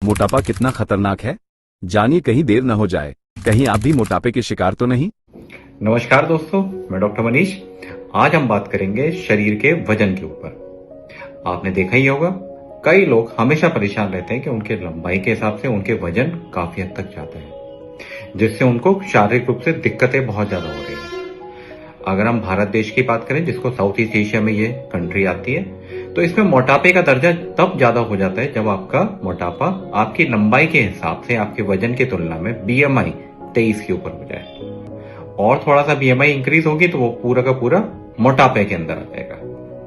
मोटापा कितना खतरनाक है, जानिए कहीं देर न हो जाए। कहीं आप भी मोटापे के शिकार तो नहीं। नमस्कार दोस्तों, मैं डॉक्टर मनीष। आज हम बात करेंगे शरीर के वजन के ऊपर। आपने देखा ही होगा, कई लोग हमेशा परेशान रहते हैं कि उनके लंबाई के हिसाब से उनके वजन काफी हद तक जाते हैं, जिससे उनको शारीरिक रूप से दिक्कतें बहुत ज्यादा हो रही हैं। अगर हम भारत देश की बात करें, जिसको साउथ ईस्ट एशिया में ये कंट्री आती है, तो इसमें मोटापे का दर्जा तब ज्यादा हो जाता है जब आपका मोटापा आपकी लंबाई के हिसाब से आपके वजन की तुलना में बीएमआई 23 के ऊपर हो जाए। और थोड़ा सा बीएमआई इंक्रीज होगी तो वो पूरा का पूरा मोटापे के अंदर आ जाएगा।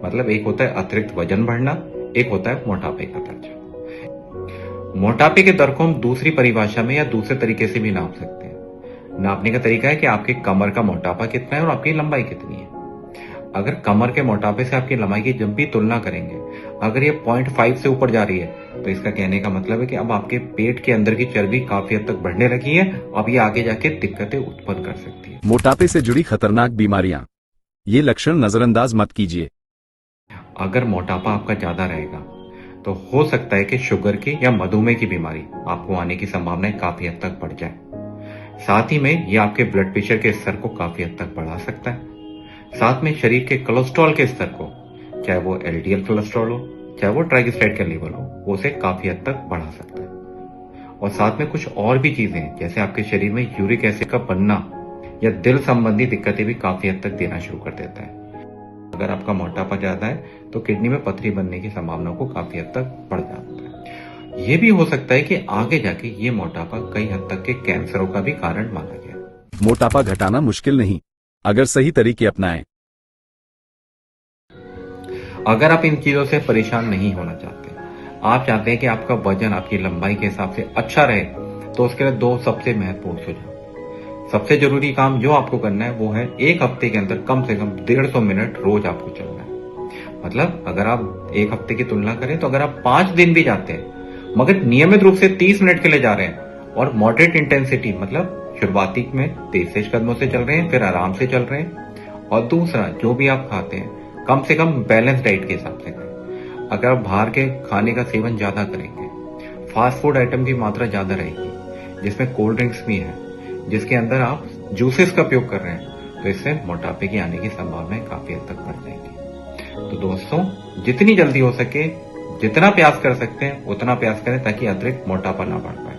मतलब एक होता है अतिरिक्त वजन बढ़ना, एक होता है मोटापे का दर्जा। मोटापे के दर को हम दूसरी परिभाषा में या दूसरे तरीके से भी नाप सकते हैं। नापने का तरीका है कि आपकी कमर का मोटापा कितना है और आपकी लंबाई कितनी है। अगर कमर के मोटापे से आपकी लंबाई की जब भी तुलना करेंगे, अगर ये 0.5 से ऊपर जा रही है, तो इसका कहने का मतलब है कि अब आपके पेट के अंदर की चर्बी काफी हद तक बढ़ने लगी है। अब ये आगे जाके दिक्कतें उत्पन्न कर सकती है। मोटापे से जुड़ी खतरनाक बीमारियां, ये लक्षण नजरअंदाज मत कीजिए। अगर मोटापा आपका ज्यादा रहेगा तो हो सकता है कि शुगर की या मधुमेह की बीमारी आपको आने की संभावनाएं काफी हद तक बढ़ जाए। साथ ही में ये आपके ब्लड प्रेशर के स्तर को काफी हद तक बढ़ा सकता है। साथ में शरीर के कोलेस्ट्रॉल के स्तर को, चाहे वो एलडीएल कोलेस्ट्रॉल हो, चाहे वो ट्राइग्लिसराइड का लेवल हो, वो उसे काफी हद तक बढ़ा सकता है। और साथ में कुछ और भी चीजें, जैसे आपके शरीर में यूरिक एसिड का बनना या दिल संबंधी दिक्कतें भी काफी हद तक देना शुरू कर देता है। अगर आपका मोटापा ज्यादा है तो किडनी में पथरी बनने की संभावना को काफी हद तक बढ़ जाता है। यह भी हो सकता है कि आगे जाके ये मोटापा कई हद तक के कैंसरों का भी कारण माना गया। मोटापा घटाना मुश्किल नहीं, अगर सही तरीके अपनाएं। अगर आप इन चीजों से परेशान नहीं होना चाहते, आप चाहते हैं कि आपका वजन आपकी लंबाई के हिसाब से अच्छा रहे, तो उसके लिए दो सबसे महत्वपूर्ण सुझाव। सबसे जरूरी काम जो आपको करना है वो है एक हफ्ते के अंदर कम से कम 150 मिनट रोज आपको चलना है। मतलब अगर आप एक हफ्ते की तुलना करें तो अगर आप 5 दिन भी जाते हैं मगर नियमित रूप से 30 मिनट के लिए जा रहे हैं और मॉडरेट इंटेंसिटी, मतलब शुरुआती में तेज कदमों से चल रहे हैं, फिर आराम से चल रहे हैं, और दूसरा जो भी आप खाते हैं कम से कम बैलेंस डाइट के हिसाब से करें। अगर आप बाहर के खाने का सेवन ज्यादा करेंगे, फास्ट फूड आइटम की मात्रा ज्यादा रहेगी, जिसमें कोल्ड ड्रिंक्स भी है, जिसके अंदर आप जूसेस का उपयोग कर रहे हैं, तो इससे मोटापे की आने की संभावनाएं काफी हद तक बढ़ जाएंगी। तो दोस्तों, जितनी जल्दी हो सके जितना प्रयास कर सकते हैं उतना प्रयास करें ताकि अतिरिक्त मोटापा ना बढ़ पाए।